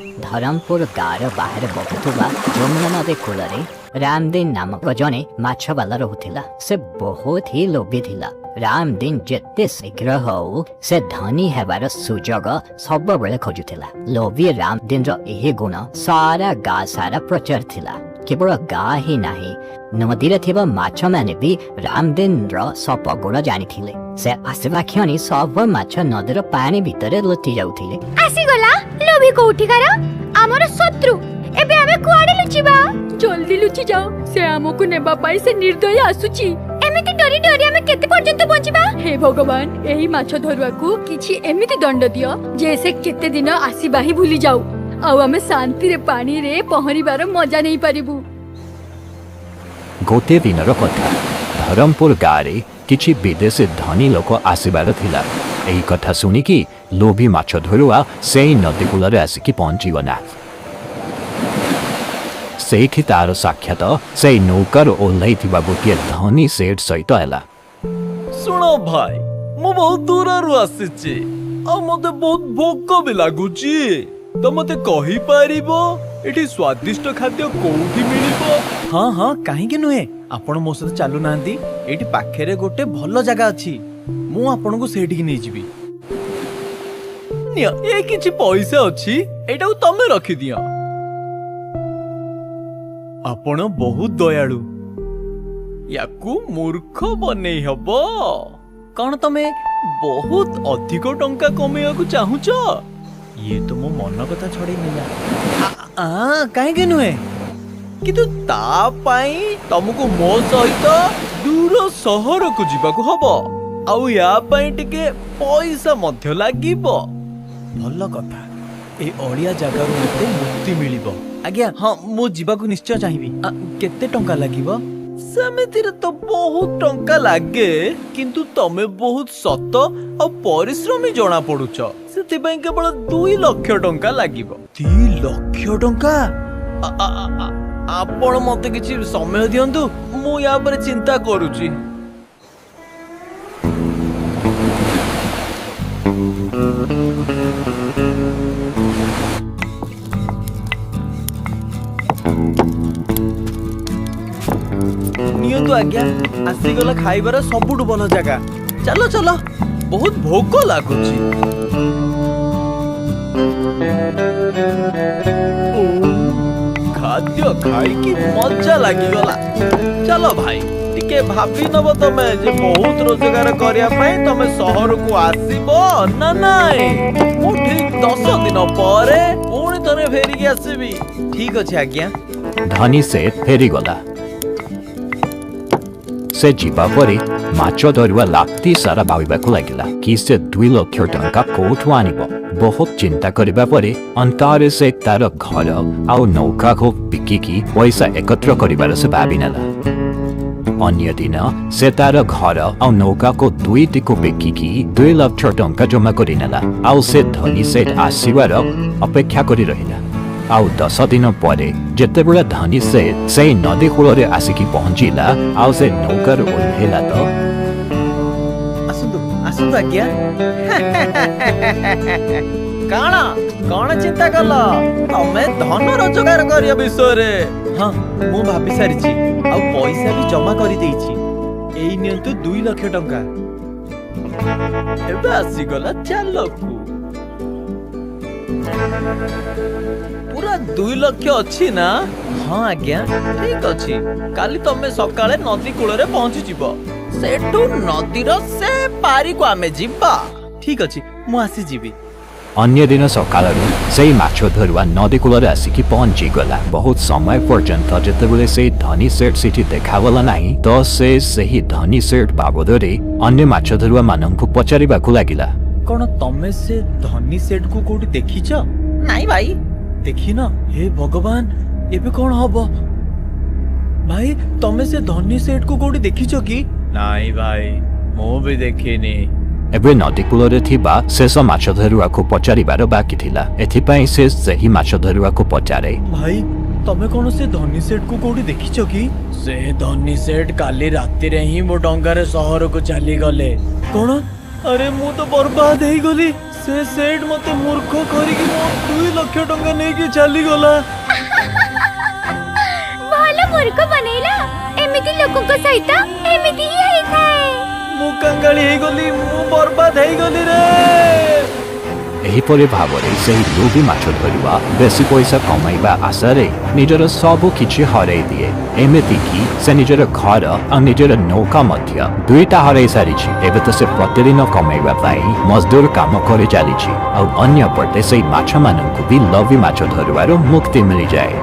धरमपुर गाँव बाहर बहुवा जमुना नदी कूल रामदीन नामक जड़े माछवाला रोला से बहुत ही लोभी थिला। रामदीन जेते शीघ्र हो से धनी हेबार सुजोग सब बेले खोजुला। लोभी रामदीन रो गुण सारा गाँ सारा प्रचार थिला। केवल गाँ ही नहीं नदी थिबा माछ माने भी रामदीन रो सब गुण जानी थिले। से आसवा क्षणी सब माछ नदीर पानी भितर लुचि जाउथिले। आसीगला लोभी कोठी करा हमर शत्रु एबे हमें कुआडे लुचिबा। जल्दी लुचि जाओ से हमको नेबा पाई से निर्दय आसुची। एमिति डरी डरी हमें केते पर्यंत पहुंचीबा। हे भगवान एही माछ धरुआ को किछि एमिति दंड दियो जे से केते दिन आसीबा ही भूली जाऊ आउ हमें शांति रे पानी रे पहरिबार मजा नहीं पारिबू। गोटे दिनर कथा धरमपुर गाँव किछि विदेशी धनी लोक आसबार थिला। एही कथा सुनिकी लोभी माछ धरुआ से नदी कूल आसिकी पहुंचीगला। सेठी तार साक्षात से नौकर ओह्लै गोटे धनी सेठ सहित है। सुन भाई मु बहुत दूर आसी मते बहुत भोक भी लगुची तो मते कहि पारिबो एठी स्वादिष्ट खाद्य कोउठी मिलिबो। हाँ हाँ कहीं नुहे आपण मो सहित चलु नांती एठी पाखेरे गोटे भल जगह अछि मु आपण को सेठी नै जिबी। निया ए किछि पैसा अछि एटा तमे रखि दिया। आपण बहुत दयालु याकू मूर्ख बनै हबो। कौन तमे बहुत अधिक टंका कमेया को चाहुच? ये तो मो मन कथा छड़े नेला कहीं नुहे किंतु ता पाई तुमको मो सहित दूर सहर को जीवाको हबो आउ या पाई टिके पैसा मध्य लागिबो। भल कथा ए ओडिया जगह मते मुक्ति मिलिबो। आज्ञा हाँ मु जीवाको निश्चय चाहिबी। केते टंका लागिबो? सेमितिर तो बहुत टंका लागे किंतु तमे बहुत सत और परिश्रमी जणा पडुछ सेति पई केवल 2 लाख टंका लागिबो। 2 लाख टंका? आपण मते किछि समय दियंतु मु या पर चिंता करूची। नियंतु आज्ञा आसीगला खाइबार सबुठु भल जगह। चलो चलो बहुत भोक लागुची। खाद्य खाई की मजा लागी गला। चलो भाई टिके भाबी नबो तमे जे बहुत रोजगार करिया पई तमे शहर को आसीबो ना नाई मु ठीक 10 दिन परे पुणी तने फेरी के आसीबी। ठीक अछि आज्ञा। धनी से फेरी गला। से जीवा परे माछ धरुआ लाती सारा भाविबाकु लागिला कि से 2 लाख टंका कोठु आनिबो। बहुत चिंता करिबा परे अंतारे से तार घर आउ नौका को बिकिकी पैसा एकत्र करिबार से भाबी नेला। अन्य दिन से तार घर आउ नौका को 2टी को बिकिकी 2 लाख टंका जमा करि नेला। आउ से धनी से आसीबार अपेक्षा करि रहिला। आउ 10 दिन परे जेतेबेला धनी से नदी कूल आसिकी पहुंचीला आउ से नौकर ओल्हेला तो आसंतु आसंतु आज्ञा। काना कौन चिंता कल तमे धन रोजगार करिया विषय रे? हाँ मु भाबी सारिछि आ पैसा भी जमा करि देइछि। एई नियंतु 2 लाख टंका। एबे आसी गला चालकू पूरा 2 लाख अछि ना? हाँ आज्ञा। ठीक अछि काली तमे सकाळे नदी कूल रे पहुंची जिवो सेठू नदीर से पारी को आमे जिबा। ठीक अछि मु आसी जिबी। अन्य दिन सकाळरू से माछ धरुआ नदी कूल आसिकी पहुंची गला। बहुत समय पर्यंत जेतेबेले से धनी सेठ सिटी देखावला नाही तो से सही धनी सेठ बाबदरे अन्य माछ धरुआ माननकु पचारिबाकु लागिला। कोन तमे से धनी सेठ को कोठी देखिछ? नाही भाई देखी ना। हे भगवान एबे कोन हबो? भाई तमे से धनी सेठ को कोठी देखिछ की? नाही भाई मो भी देखिनी। एबे नदी कूल रे थिबा शेष माछ धरुआ को पचारिबार बाकी थिला। एथिपई से सही माछ धरुआ को पचारे। भाई तमे कोन से धनी सेठ को कोठी देखिछ की? से धनी सेठ काली राती रे ही मो डंगारे शहर को चली गले। कोन अरे मु तो बर्बाद हेई गली से सेठ मते मूर्ख करिकी मो 2 लाख टंका नेकी चली गला ଭଲ ମୂର୍ଖ ବନେଇଲା ଏମିତି ଲୋକଙ୍କ ସହିତ ଏମିତି ହିଁ ହେଇଥାଏ मु कंगाली हेई गली मु बर्बाद हेई गली रे एहीपरि भावरे ସେହି ଲୋଭୀ ମାଛ ଧରିବା ବେଶୀ ପଇସା କମାଇବା ଆଶାରେ ନିଜର ସବୁ କିଛି ହରାଇ ଦିଏ ଏମିତିକି ସେ ନିଜର ଘର ଆଉ ନିଜର ନୌକା ମଧ୍ୟ ଦୁଇଟା ହରାଇ ସାରିଛି ଏବେ ତ ସେ ପ୍ରତିଦିନ କମାଇବା ପାଇଁ ମଜଦୁର କାମ କରି ଚାଲିଛି ଆଉ ଅନ୍ୟପଟେ ସେହି ମାଛମାନଙ୍କୁ ବି ଲୋଭୀ ମାଛ ଧରିବାରୁ ମୁକ୍ତି ମିଳିଯାଏ